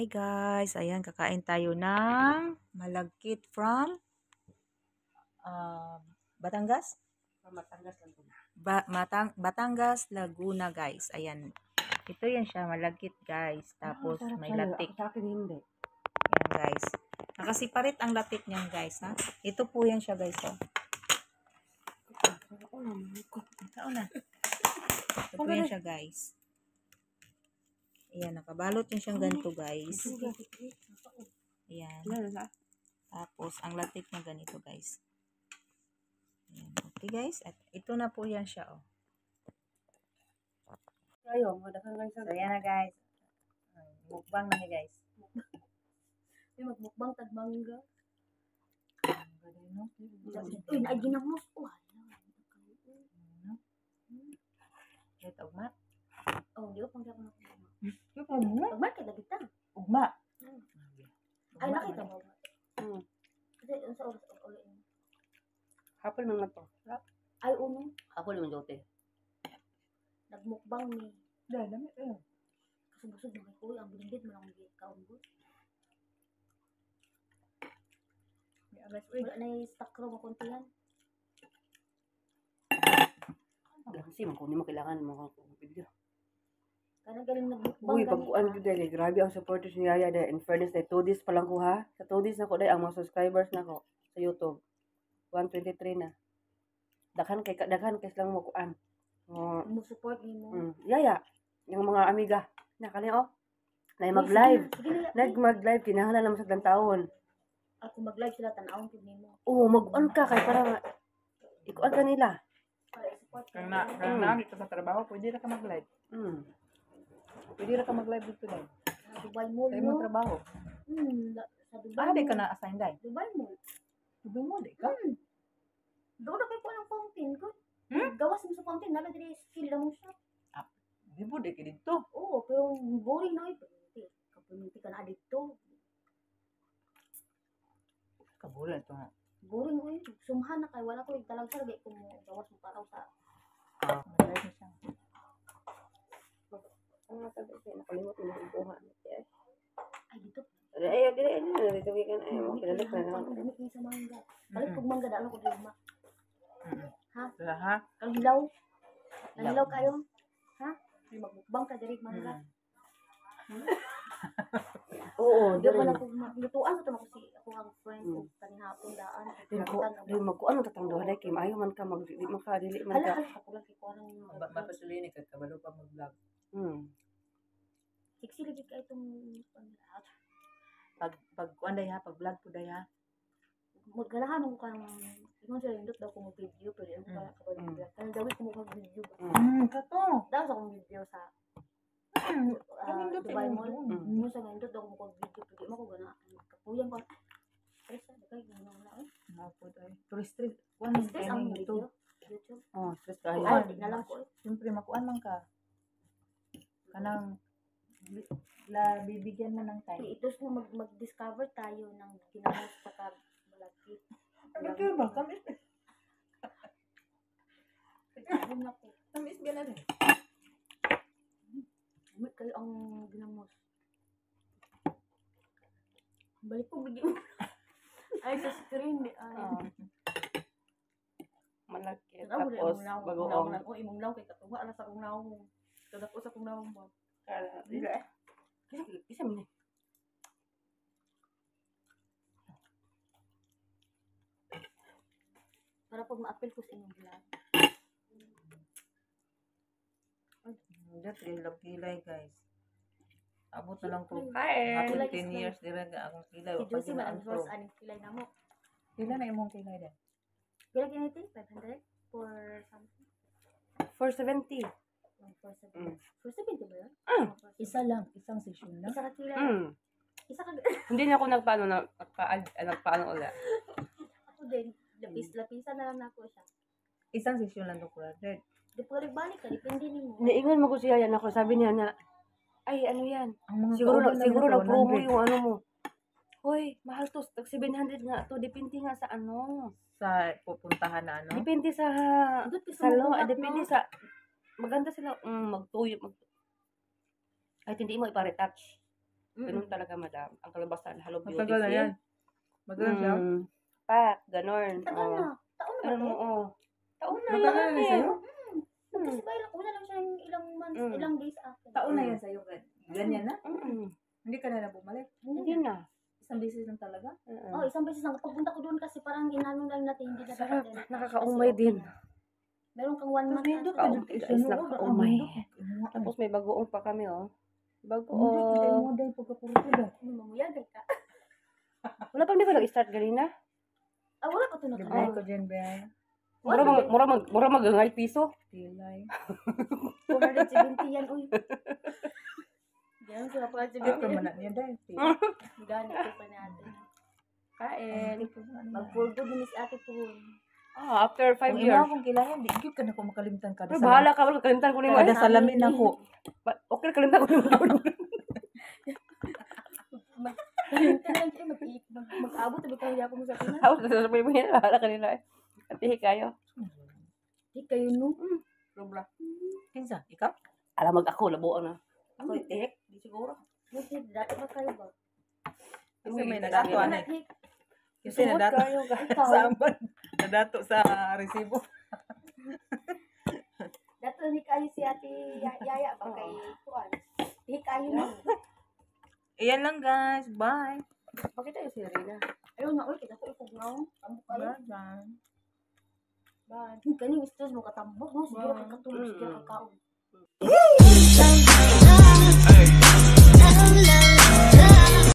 Hi guys, ayan kakain tayo ng malagkit from Batangas? Batangas, Laguna guys. Ayan. Ito yan siya, malagkit guys. Tapos may latik. Sa akin hindi. Ayan guys. Nakasiparit ang latik niyan guys ha. Ito po yan siya guys oh. Ito po yan siya guys. Ayan, nakabalot yun siyang ganito guys. Ayan. Tapos, ang latik niya ganito guys. Ayan. Okay guys. At ito na po yan siya oh. Ayo, madakan guys. So, ayan na guys. Mukbang na guys. May magmukbang tagmangga. No? Uy, naaginamos. Ito, ugma. Oh, di ba pang ako na. Ugma? Tagmar kay lagita. Ugma. Ay, nakita mo. Kasi sa oras ulit. Hapon mga to. Ay, uno. Hapon yung jote. Nagmukbang ni. Dami. Kasubusog na kay kuya. Ang binigit mo lang kaunggod. Wala na yung stock room o kuntihan. Kasi kung hindi mo kailangan mo video. Kaya galing nagmukbang. Uy, pag-uan ko dahil. Grabe ang supporters ni Yaya dahil. In fairness, dahil 2 days pa lang ko ha. Sa 2 days na ko dahil ang mga subscribers na ko sa YouTube. 123 na. Daghan kay silang mo kuan. Mo support ni mo. Yaya, yung mga amiga. Nakali oh. Na mag-live. Mag-live kinahanglan naman sa taon. Ako mag-live sila tanawon pud nimo. Oo, mag-on ka kay para ikuan ka nila. Para i-support ka. Kaya na dito sa trabaho, pwede na ka mag-live. Pwede na ka mag-live dito dahil. Sa Dubai Mall. Kaya mo trabaho. Sa Dubai. Di ka na-assign dahil. Dubai Mall. Sabi mo, di ka? Doon na kayo po ng fountain ko. Gawas mo sa fountain, nalang din skill lang mo siya. Di mo, di ka dito. Oo, pero boring na ito. Kapunti ka na dito. Kabulan ito nga. Boring ko yun. Sumhan na kayo. Wala ko yung talag saragay kung gawas mo paraw sa... Mag-live na siya. Nakalimot mo yung buha. Ay, dito. Ay, dito ka na. Pinalik na naman. Dami kayo sa mangga. Balik kong mangga, dalo ko din ma. Ha? Sila ha? Ang hilaw. Ang hilaw kayo. Ha? May magbukbang ka direct mangga. Oo, Di ba na kung maglutuan ito ako si ako ang friend ko kanihapon daan. Dili magkuan ang tatangduhan ay kay maayo man ka magdili man ka dili man Hala, ka. ako lang kay kuha ng... Mapasulihin ka, kabalo pa mag-vlog. Siksi lagi ka itong... Pag kuan day ha, pag vlog po day ha. Magkalahan mo ka ng... Ingon sila yung daw kung video, pero yung ka kabalo vlog. Kaya dawit ko mo video ba? Kato. Daw sa kong video sa... Dubai Mall. Mo sa nindot daw ko video pwede mo ko gana kapuyan ko. Ay sa dagay gana na eh. Mapo day. Tourist kuan Stress ang video. YouTube. Oh, stress kayo. Ay, di na lang ko. Siyempre makuan man ka. Kanang bibigyan mo ng time. Ito na mag-discover tayo ng ginamos sa malapit. Ano ba? Kamis. Ano na ko. Kamis gana rin. Umit kayo ang ginamos. Balik ko bigyan. Ay, sa screen. Ay. Malaki. Tapos, Tapos bagoong. ako imong law kay katuwa ala sa akong law mo. Kada ko sa akong law mo. Kala dili. Isa man. Para pag ma-appeal ko sa inyong vlog. Dito ilang kilay guys. Abot na lang ko. Hi. Abot Kilay 10 is years dire ga akong kilay. Si Josie man ang Pag first aning kilay na mo. Pila na imong kilay din? Pila kiniti? 500? For something? 470. For 70. For 70 ba yun? Isa lang, isang session na. Isa ka kilay. Isa ka... Hindi na ako nagpaano ulit. Ako din. Lapisan na lang na ako siya. Isang session lang to brother. Di po balik ka. Depende ni mo. Niingon mo ko siya yan ako. Sabi niya na, ay ano yan. Ang mga Siguro kauban nag-promo lang yung ano mo. Hoy, mahal to. 700 nga to. Depende nga sa ano. sa pupuntahan na ano. Depende sa salon. Depende sa... Maganda sila. Magtuyo. Kahit hindi mo ipa-retouch. Ganun talaga, madam. Ang kalabasan, Hello Beauty. Matagal na yan. Matagal siya. Pak, ganon. Taon na. Taon na ba Ano mo, to? Taon na. Matagal na yan. sa'yo? Kasi ba una lang siya yung ilang months, ilang days after. Taon na yan sa'yo. Ganyan na? Mm. Hindi ka na bumalik. Hindi na. Isang beses lang talaga. Oh, isang beses lang. Pagpunta ko doon kasi parang inanong lang natin, hindi na Sarap. dapat. Nakakaumay din. Meron kang 1 month. Nindot ata. ka Guys, nakakaumay. Tapos may bagoong pa kami, oh. Bagoong. mo dahil pagkapurutuda. Ano mamuyagay ka? Wala pa hindi ba nag-start ganina? Ah, wala pa ito na Gabay ko dyan, Bay. Mura magangay piso. Tilay. 470 yan, uy. Ganun sila pa Ito man 470. na niya dahil. Ganit ko pa natin. Kain. Mag-forgo din si ate po. After 5 Kung years. imo akong kailangan, di ka na ko makalimtan ka. Ay, bahala ka. Wala kalimtan ko ni mo. Kada salamin ako. Okay, kalimtan ko ni mo. Mag-abot, tabi kayo ako mo sa Pinas. Ako, sasasabi mo yan. Bahala ka nila. At tihi kayo. Di kayo no. Sobra. Kinsa, ikaw? Alam ako, labuan na. Ako, tihik. Di siguro. Buti, dati ba kayo ba? Kasi may Uy, nadato, grabe. ano eh. Hik, Kasi nadato. ikaw. Sa amban. Nadato sa resibo. Dato ni kayo si ate Yaya ba kay Kuan. Di kayo no. Ayan lang guys. Bye. Bakit tayo si Rina? Ayun na, uy, kita ko ipugnaw. Tambok kayo. Bye. Bye. Kaning stress mo katambok, no? Siguro kay katulog, siguro kay kaon.